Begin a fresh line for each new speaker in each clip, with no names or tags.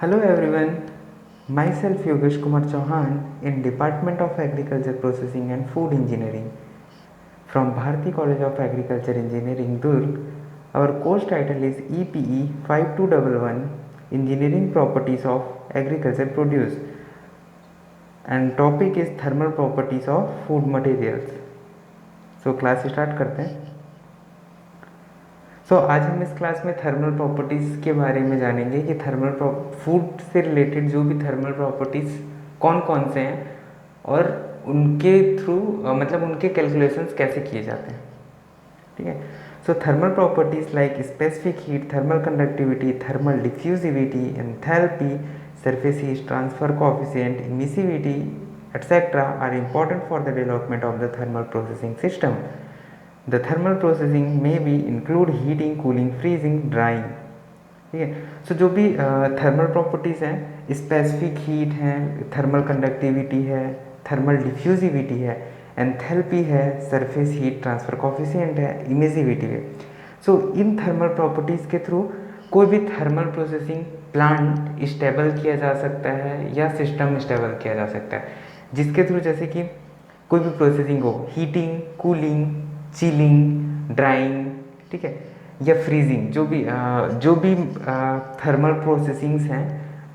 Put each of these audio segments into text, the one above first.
Hello everyone, myself Yogesh Kumar Chauhan in Department of Agriculture Processing and Food Engineering from Bharati College of Agriculture Engineering Durg. Our course title is EPE 5211 Engineering Properties of Agriculture Produce and topic is Thermal Properties of Food Materials. So class start करते हैं. आज हम इस class में thermal properties के बारे में जानेंगे कि फूड से रिलेटेड जो भी थर्मल प्रॉपर्टीज़ कौन कौन से हैं और उनके थ्रू मतलब उनके कैलकुलेशंस कैसे किए जाते हैं. ठीक है. Thermal properties like specific heat, thermal conductivity, thermal diffusivity, enthalpy, surface heat transfer coefficient, emissivity etcetera are important for the development of the thermal processing system. The thermal processing may be include heating, cooling, freezing, drying. ठीक है. जो भी thermal properties हैं, specific heat है, thermal conductivity है, thermal diffusivity है, enthalpy है, surface heat transfer coefficient है, इमिसिविटी है. इन थर्मल प्रॉपर्टीज़ के थ्रू कोई भी थर्मल प्रोसेसिंग प्लांट स्टेबल किया जा सकता है या सिस्टम स्टेबल किया जा सकता है, जिसके थ्रू जैसे कि कोई भी प्रोसेसिंग हो, हीटिंग, कूलिंग, चिलिंग, ड्राइंग, ठीक है, या फ्रीजिंग, जो भी थर्मल प्रोसेसिंग्स हैं,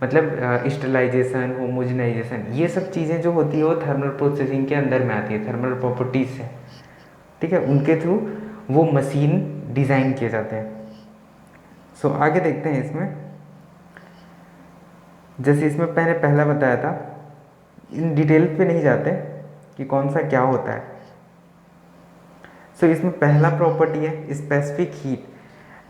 मतलब स्टरलाइजेशन, होमोजेनाइजेशन, ये सब चीज़ें जो होती है वो थर्मल प्रोसेसिंग के अंदर में आती है, थर्मल प्रॉपर्टीज़ है. ठीक है. उनके थ्रू वो मशीन डिज़ाइन किए जाते हैं. आगे देखते हैं इसमें. जैसे इसमें मैंने पहला बताया था, इन डिटेल पे नहीं जाते कि कौन सा क्या होता है. इसमें पहला प्रॉपर्टी है specific heat.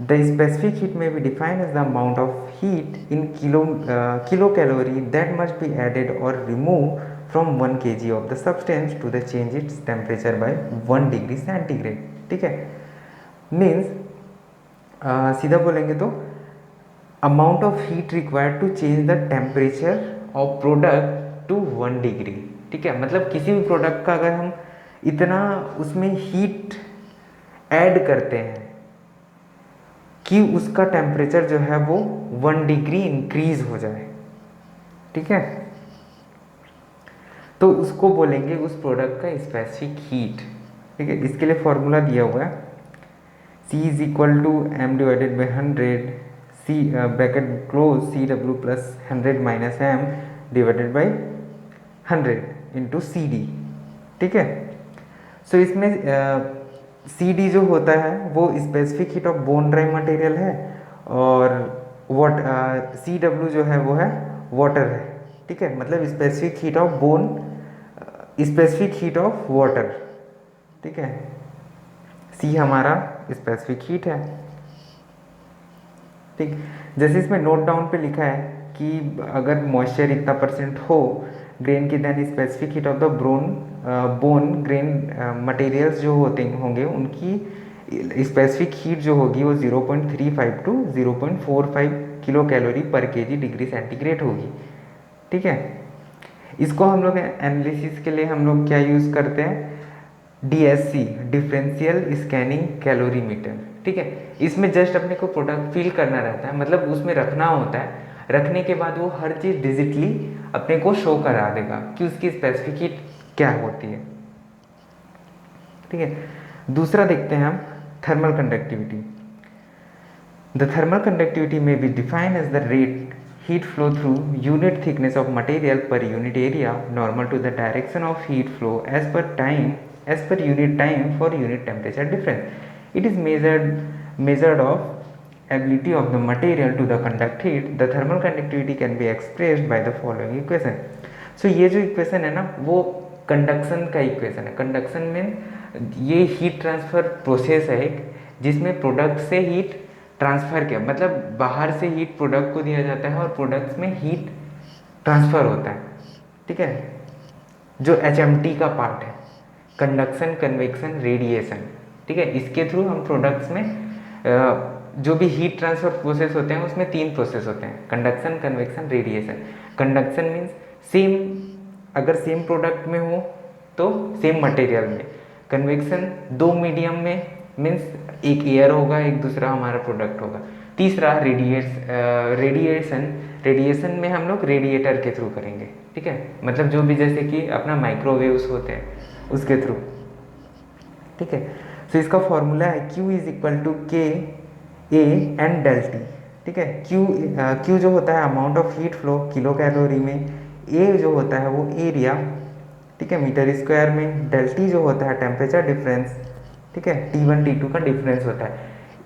The specific heat में be defined as the amount of heat in kilo calorie that must be added और remove from 1 kg of the substance to the change its temperature by 1 degree centigrade. ठीक है. Means सीधा बोलेंगे तो amount of heat required to change the temperature of product to 1 degree. ठीक है. मतलब किसी भी प्रोडक्ट का अगर हम इतना उसमें हीट ऐड करते हैं कि उसका टेम्परेचर जो है वो 1 डिग्री इंक्रीज हो जाए. ठीक है. तो उसको बोलेंगे उस प्रोडक्ट का स्पेसिफिक हीट. ठीक है. इसके लिए फॉर्मूला दिया हुआ है C is equal to m divided by 100 C bracket close CW plus 100 minus m divided by 100 into CD. ठीक है. इसमें CD जो होता है वो specific heat of bone dry material है और CW जो है वो है वाटर है. ठीक है. मतलब specific heat of bone, specific heat of water. ठीक है. C हमारा स्पेसिफिक हीट है. ठीक. जैसे इसमें नोट डाउन पे लिखा है कि अगर मॉइस्चर इतना परसेंट हो ग्रेन की, then specific heat of the bone grain materials जो होंगे उनकी स्पेसिफिक हीट जो होगी वो 0.35 to 0.45 kilo calorie per KG degree centigrade होगी. ठीक है. इसको हम लोग एनालिसिस के लिए हम लोग क्या यूज़ करते हैं, DSC, डिफरेंशियल स्कैनिंग कैलोरीमीटर. ठीक है. इसमें जस्ट अपने को प्रोडक्ट फील करना रहता है, मतलब उसमें रखना होता है. रखने के बाद वो हर चीज़ डिजिटली अपने को शो करा देगा कि उसकी स्पेसिफिक हीट क्या होती है. ठीक है. दूसरा देखते हैं हम thermal conductivity. The thermal conductivity में be defined as the rate heat flow through unit thickness of material per unit area normal to the direction of heat flow as per unit time for unit temperature difference. It is measured of ability of the material to the conduct heat. The thermal conductivity can be expressed by the following equation. ये जो equation है ना वो conduction का equation है. Conduction में ये heat transfer process है एक, जिसमें प्रोडक्ट से हीट ट्रांसफर किया, मतलब बाहर से हीट प्रोडक्ट को दिया जाता है और प्रोडक्ट्स में हीट ट्रांसफर होता है. ठीक है. जो HMT का पार्ट है, कंडक्शन, कन्वेक्शन, रेडिएशन. ठीक है. इसके थ्रू हम प्रोडक्ट्स में जो भी हीट ट्रांसफर प्रोसेस होते हैं उसमें 3 प्रोसेस होते हैं, conduction, convection, radiation. Conduction means same, अगर सेम प्रोडक्ट में हो तो सेम मटेरियल में. कन्वेक्शन 2 मीडियम में मीन्स एक एयर होगा, एक दूसरा हमारा प्रोडक्ट होगा. तीसरा रेडिएशन में हम लोग रेडिएटर के थ्रू करेंगे, ठीक है, मतलब जो भी जैसे कि अपना माइक्रोवेव्स होते हैं उसके थ्रू, ठीक है। तो इसका फॉर्मूला है Q इज इक्वल टू के ए एंड डेल टी, ठीक है। Q जो होता है amount of heat flow kilo calorie में, A जो होता है वो एरिया, ठीक है, मीटर स्क्वायर में, डेल टी जो होता है टेम्परेचर डिफरेंस, ठीक है, T1 T2 का डिफरेंस होता है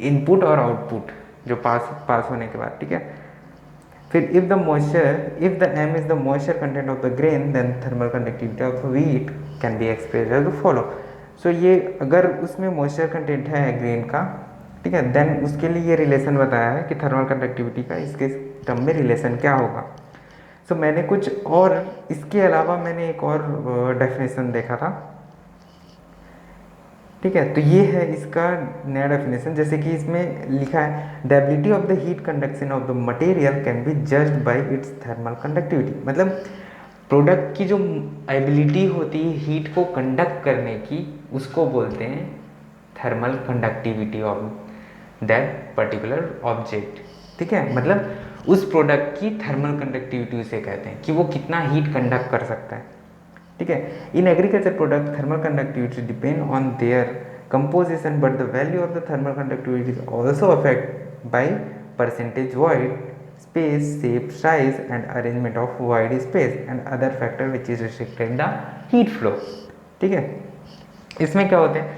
इनपुट और आउटपुट जो पास होने के बाद, ठीक है। फिर if the m is the moisture content of the grain then thermal conductivity of wheat can be expressed as follow. So ये अगर उसमें मॉइस्चर कंटेंट है ग्रेन का, ठीक है, देन उसके लिए ये रिलेशन बताया है कि थर्मल कंडक्टिविटी का इसके टर्म में रिलेशन क्या होगा। सो मैंने कुछ और इसके अलावा मैंने एक और डेफिनेशन देखा था, ठीक है। तो ये है इसका नया डेफिनेशन, जैसे कि इसमें लिखा है the ability of the heat conduction of the material can be judged bye it's thermal conductivity, मतलब प्रोडक्ट की जो एबिलिटी होती है हीट को कंडक्ट करने की उसको बोलते हैं thermal conductivity of that particular object, ठीक है, मतलब उस प्रोडक्ट की थर्मल कंडक्टिविटी उसे कहते हैं कि वो कितना हीट कंडक्ट कर सकता है, ठीक है। In agriculture product thermal conductivity depend on their composition but the value of the thermal conductivity is also affect by percentage void space shape size and arrangement of wide space and other factor which is restricted the heat flow, ठीक है। इसमें क्या होते हैं,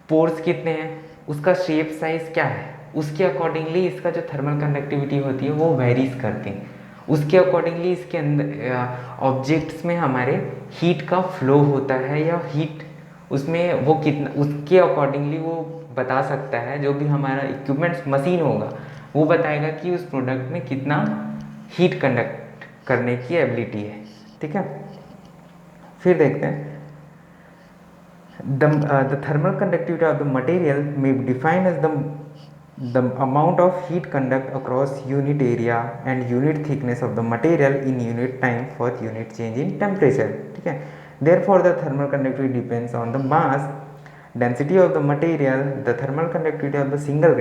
pores कितने हैं, उसका shape size क्या है, उसके अकॉर्डिंगली इसका जो थर्मल कंडक्टिविटी होती है वो वेरीज करती है, उसके अकॉर्डिंगली इसके अंदर ऑब्जेक्ट्स में हमारे हीट का फ्लो होता है या हीट उसमें वो कितना, उसके अकॉर्डिंगली वो बता सकता है, जो भी हमारा इक्विपमेंट्स मशीन होगा वो बताएगा कि उस प्रोडक्ट में कितना हीट कंडक्ट करने की एबिलिटी है, ठीक है। फिर देखते हैं the thermal conductivity of the material may be defined as the amount of heat conduct across unit area and unit thickness of the material in unit time for unit change in temperature, ठीक है। Therefore the thermal conductivity depends on the mass density of the material, the thermal conductivity of the single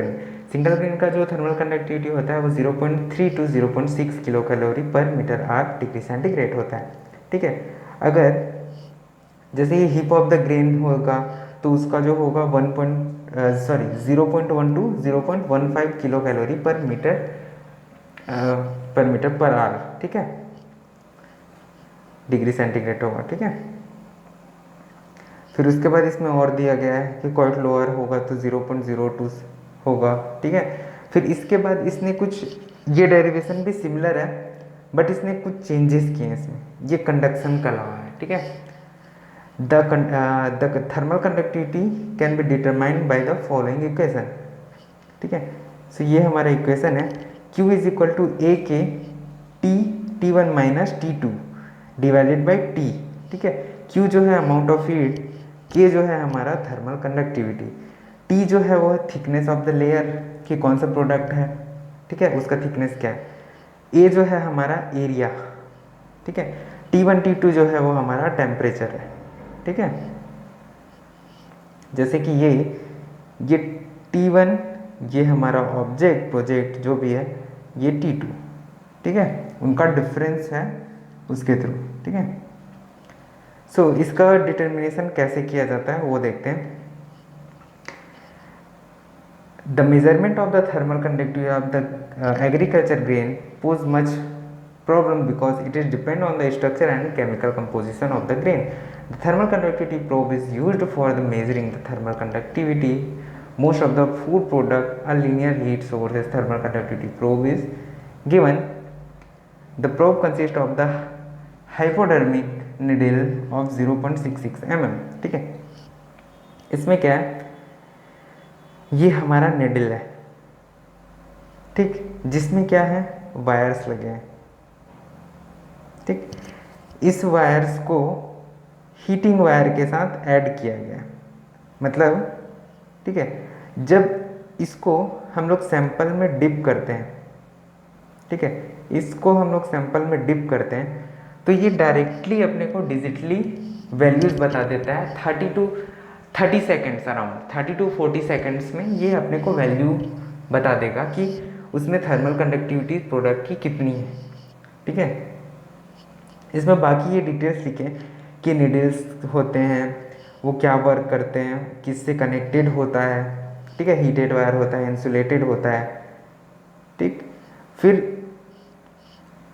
grain का जो thermal conductivity होता है वो 0.3 to 0.6 kilo calorie पर metre are degree centigrade होता है, ठीक है। अगर जैसे ये हिप ऑफ द ग्रेन होगा तो उसका जो होगा 0.1 टू 0.15 किलो कैलोरी पर मीटर पर आवर, ठीक है, डिग्री सेंटीग्रेड होगा, ठीक है। फिर उसके बाद इसमें और दिया गया है कि क्वाइट लोअर होगा तो 0.02 होगा, ठीक है। फिर इसके बाद इसने कुछ, ये डेरिवेशन भी सिमिलर है बट इसने कुछ चेंजेस किए हैं इसमें, ये कंडक्शन का लॉ है, ठीक है। The thermal conductivity can be determined by the following equation, ठीक है। सो ये हमारा इक्वेशन है Q इज इक्वल टू ए के T1 minus T2 divided by T, ठीक है। Q जो है अमाउंट ऑफ हीट, K जो है हमारा थर्मल कंडक्टिविटी, T जो है वो थिकनेस ऑफ द लेयर कि कौन सा प्रोडक्ट है, ठीक है, उसका थिकनेस क्या है, A जो है हमारा एरिया, ठीक है, T1 T2 जो है वो हमारा टेम्परेचर है, ठीक है। जैसे कि ये T1 ये हमारा प्रोजेक्ट जो भी है, ये T2, ठीक है, उनका डिफरेंस है उसके थ्रू, ठीक है। सो इसका डिटर्मिनेशन कैसे किया जाता है वो देखते हैं। The measurement of the thermal conductivity of the agriculture grain pose much problem because it is depend on the structure and chemical composition of the grain. The thermal conductivity probe is used for the measuring the thermal conductivity. Most of the food product are linear heat sources. Thermal conductivity probe is given. The probe consists of the hypodermic needle of 0.66 mm, ठीक है। इसमें क्या है, ये हमारा needle है, ठीक, जिसमें क्या है वायर्स लगे हैं, ठीक। इस वायर्स को हीटिंग वायर के साथ ऐड किया गया, मतलब, ठीक है, जब इसको हम लोग सैंपल में डिप करते हैं, ठीक है, इसको हम लोग सैंपल में डिप करते हैं तो ये डायरेक्टली अपने को डिजिटली वैल्यूज बता देता है 30 सेकेंड्स, अराउंड 30 to 40 सेकेंड्स में ये अपने को वैल्यू बता देगा कि उसमें थर्मल कंडक्टिविटी प्रोडक्ट की कितनी है। ठीक है, इसमें बाकी ये डिटेल्स लिखें कि नीडल्स होते हैं वो क्या वर्क करते हैं, किससे कनेक्टेड होता है। ठीक है, हीटेड वायर होता है, इंसुलेटेड होता है। ठीक, फिर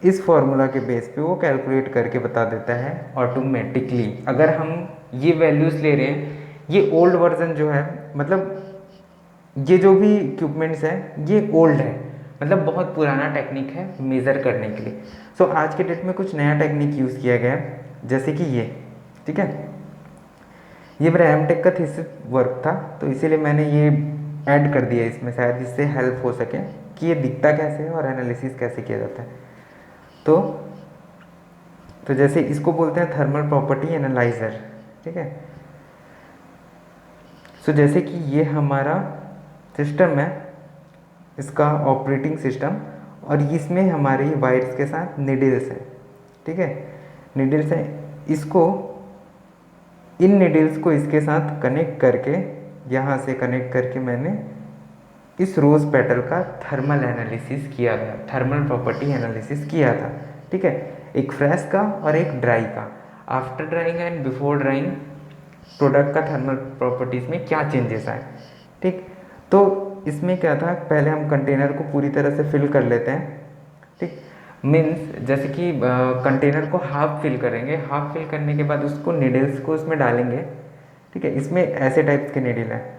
इस फॉर्मूला के बेस पे वो कैलकुलेट करके बता देता है ऑटोमेटिकली। अगर हम ये वैल्यूज़ ले रहे हैं, ये ओल्ड वर्जन जो है, मतलब ये जो भी इक्विपमेंट्स है ये ओल्ड है, मतलब बहुत पुराना टेक्निक है मेज़र करने के लिए। सो आज के डेट में कुछ नया टेक्निक यूज़ किया गया है, जैसे कि ये। ठीक है, ये मेरा एमटेक का थीसिस वर्क था, तो इसीलिए मैंने ये ऐड कर दिया इसमें, शायद इससे हेल्प हो सके कि ये दिखता कैसे है और एनालिसिस कैसे किया जाता है। तो जैसे इसको बोलते हैं थर्मल प्रॉपर्टी एनालाइजर। ठीक है, सो जैसे कि ये हमारा सिस्टम है, इसका ऑपरेटिंग सिस्टम, और इसमें हमारी वायर्स के साथ निडल्स है। ठीक है, निडल्स है, इसको इन निडल्स को इसके साथ कनेक्ट करके, यहाँ से कनेक्ट करके मैंने इस रोज़ पेटल का थर्मल एनालिसिस किया था, थर्मल प्रॉपर्टी एनालिसिस किया था। ठीक है, एक फ्रेश का और एक ड्राई का, after drawing and before drawing product का थर्मल प्रॉपर्टीज़ में क्या चेंजेस आए। ठीक, तो इसमें क्या था, पहले हम कंटेनर को पूरी तरह से फिल कर लेते हैं। ठीक, मीन्स जैसे कि कंटेनर को हाफ फिल करेंगे, हाफ फिल करने के बाद उसको निडल्स को उसमें डालेंगे। ठीक है, इसमें ऐसे टाइप्स के निडल हैं,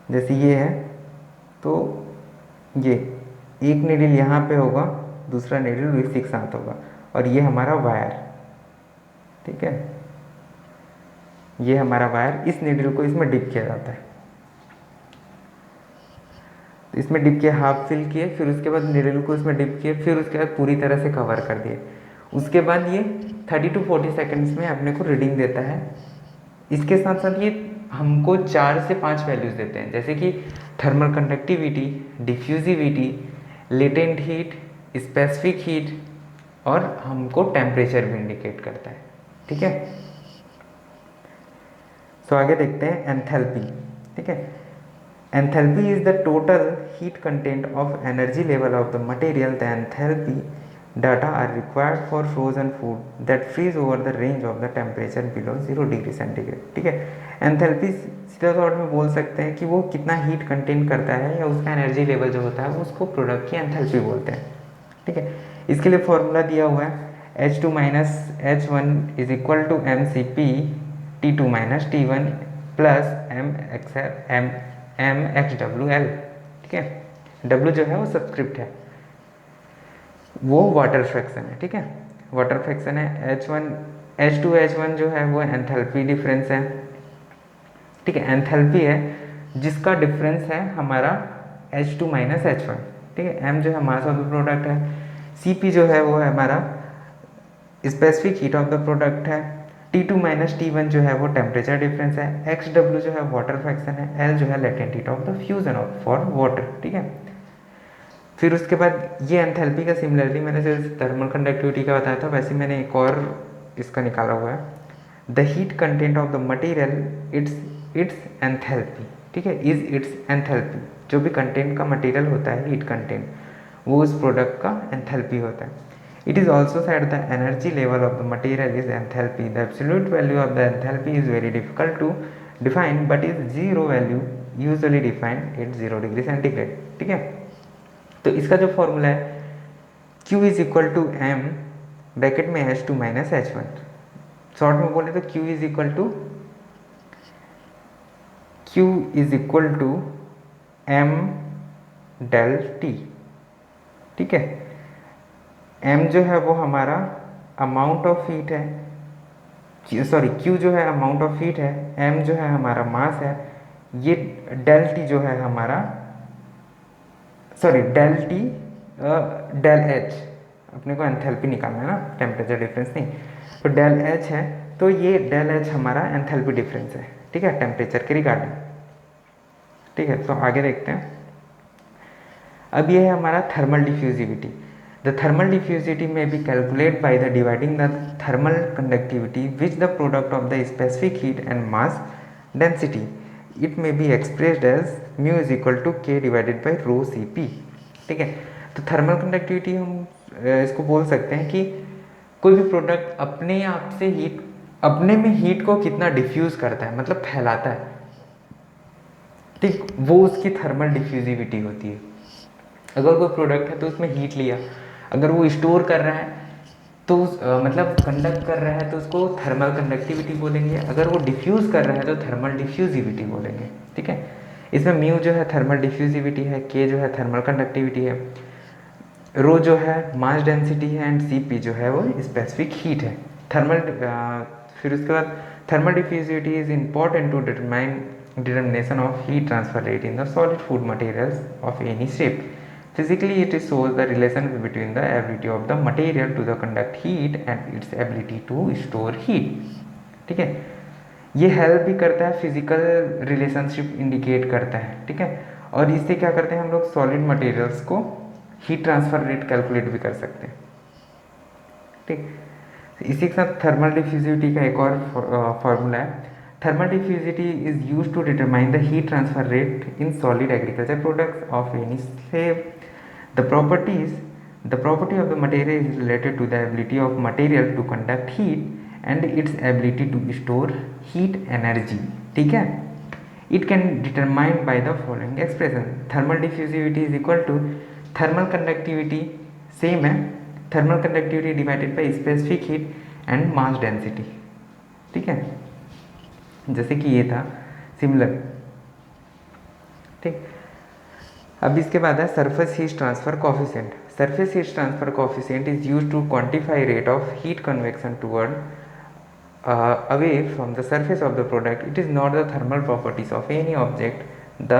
जैसे ये है, तो ये एक निडल यहाँ पे होगा, दूसरा निडल विक्स एक साथ होगा, और ये हमारा वायर। ठीक है, ये हमारा वायर, इस निडल को इसमें डिप किया जाता है। तो इसमें डिप किया, हाफ फिल किए, फिर उसके बाद निडल को इसमें डिप किए, फिर उसके बाद पूरी तरह से कवर कर दिए। उसके बाद ये 30 to 40 सेकेंड्स में अपने को रीडिंग देता है। इसके साथ साथ ये हमको 4 से 5 वैल्यूज़ देते हैं, जैसे कि thermal conductivity, diffusivity, latent heat, specific heat, और हमको टेम्परेचर भी इंडिकेट करता है। ठीक है, सो आगे देखते हैं एंथैल्पी। ठीक है, enthalpy is the total heat content of energy level of the material. The enthalpy data are required for frozen food that freeze over the range of the temperature below 0 degree centigrade. ठीक है, enthalpy सीधा तौर में बोल सकते हैं कि वो कितना हीट कंटेन करता है, या उसका एनर्जी लेवल जो होता है उसको प्रोडक्ट की एंथैल्पी बोलते हैं। ठीक है, इसके लिए फॉर्मूला दिया हुआ है H2 minus H1 is equal to MCP T2 minus T1 plus MXWL। ठीक है, W जो है वो सबस्क्रिप्ट है, वो वाटर फ्रैक्शन है। ठीक है, वाटर फ्रैक्शन है। H2H1 जो है वो एंथैल्पी डिफरेंस है। ठीक है, एंथैल्पी है जिसका डिफरेंस है हमारा H2 माइनस H1। ठीक है, M जो है मास ऑफ द प्रोडक्ट है, Cp जो है वो है हमारा specific heat of the product है, T2 माइनस T1 जो है वो टेम्परेचर डिफरेंस है, XW जो है वाटर फ्रैक्शन है, L जो है latent heat of the fusion of for water. ठीक है, फिर उसके बाद ये एंथैल्पी का सिमिलरली मैंने जैसे थर्मल कंडक्टिविटी का बताया था, वैसे मैंने एक और इसका निकाला हुआ है, the heat content of the material it's enthalpy. ठीक है, इज इट्स एंथैल्पी, जो भी कंटेंट का मटेरियल होता है हीट कंटेंट, वो उस प्रोडक्ट का एंथैल्पी होता है। It is also said the energy level of the material is enthalpy. The absolute value of the enthalpy is very difficult to define, but is zero value usually defined at 0 degree centigrade. ठीक है, तो इसका जो formula है Q is equal to M bracket में H2 minus H1। Short में बोले तो Q is equal to M del T। ठीक है, M जो है वो हमारा अमाउंट ऑफ हीट है, सॉरी Q जो है अमाउंट ऑफ हीट है, M जो है हमारा मास है, ये डेल T जो है हमारा, sorry del T del H, अपने को एंथैल्पी निकालना है ना, टेम्परेचर डिफरेंस नहीं, तो डेल H है, तो ये डेल H हमारा एंथैल्पी डिफरेंस है। ठीक है, टेम्परेचर के रिगार्डिंग। ठीक है, तो आगे देखते हैं। अब ये है हमारा thermal diffusivity. The thermal diffusivity में be calculate by the dividing the thermal conductivity which the product of the specific heat and mass density it may be expressed as mu is equal to K divided by rho C P. ठीक है, तो thermal conductivity हम इसको बोल सकते हैं कि कोई भी प्रोडक्ट अपने आप से हीट, अपने में हीट को कितना डिफ्यूज़ करता है, मतलब फैलाता है, ठीक, वो उसकी थर्मल डिफ्यूजिविटी होती है। अगर कोई प्रोडक्ट है तो उसमें हीट लिया, अगर वो स्टोर कर रहा है तो मतलब कंडक्ट कर रहा है तो उसको थर्मल कंडक्टिविटी बोलेंगे, अगर वो डिफ्यूज़ कर रहा है तो थर्मल डिफ्यूजिविटी बोलेंगे। ठीक है, इसमें म्यू जो है थर्मल डिफ्यूजिविटी है, के जो है थर्मल कंडक्टिविटी है, रो जो है मास डेंसिटी है, एंड सी पी जो है वो स्पेसिफिक हीट है। थर्मल फिर उसके बाद thermal diffusivity is important to determination of heat transfer rate in the solid food materials of any shape. Physically, it shows the relation between the ability of the material to the conduct heat and its ability to store heat. ठीक है, ये help भी करता है, physical relationship indicate करता है। ठीक है, और इससे क्या करते हैं हम लोग, सॉलिड मटेरियल्स को हीट ट्रांसफर रेट कैलकुलेट भी कर सकते हैं। ठीक, इसी के साथ थर्मल डिफ्यूजिविटी का एक और फॉर्मूला है। Thermal diffusivity is use to determine the heat transfer rate in solid agriculture products of any slab. The property of the material is related to the ability of material to conduct heat and its ability to store heat energy. ठीक है, it can determined by the following expression. Thermal diffusivity is equal to thermal conductivity, same है, thermal conductivity divided by specific heat and mass density. ठीक है, जैसे कि ये था similar. ठीक, अब इसके बाद है surface heat transfer coefficient. Surface heat transfer coefficient is used to quantify rate of heat convection toward away from the surface of the product. It is not the thermal properties of any object. The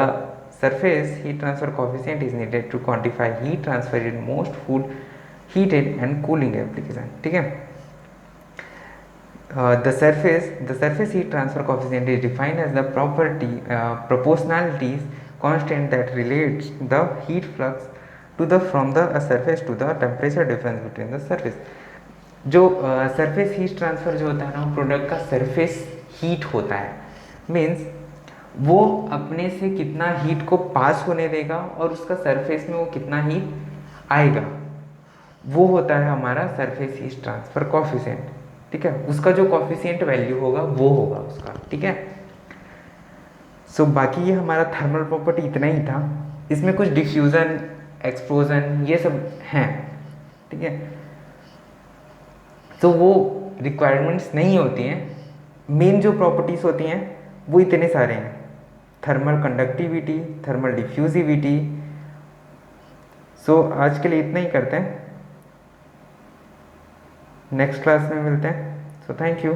surface heat transfer coefficient is needed to quantify heat transfer in most food heated and cooling application. ठीक है, the surface heat transfer coefficient is defined as the proportionality constant that relates the heat flux to the from the surface to the temperature difference between the surface। जो surface heat transfer जो होता है ना, product का surface heat होता है, means वो अपने से कितना हीट को पास होने देगा और उसका सरफेस में वो कितना हीट आएगा, वो होता है हमारा सरफेस हीट ट्रांसफ़र कोफिशिएंट। ठीक है, उसका जो कोफिशिएंट वैल्यू होगा वो होगा उसका। ठीक है, सो बाकी ये हमारा थर्मल प्रॉपर्टी इतना ही था। इसमें कुछ डिफ्यूज़न, एक्सप्लोजन ये सब हैं। ठीक है, तो वो रिक्वायरमेंट्स नहीं होती हैं, मेन जो प्रॉपर्टीज़ होती हैं वो इतने सारे हैं, थर्मल कंडक्टिविटी, थर्मल डिफ्यूजिविटी। सो आज के लिए इतना ही करते हैं, नेक्स्ट क्लास में मिलते हैं। So thank you.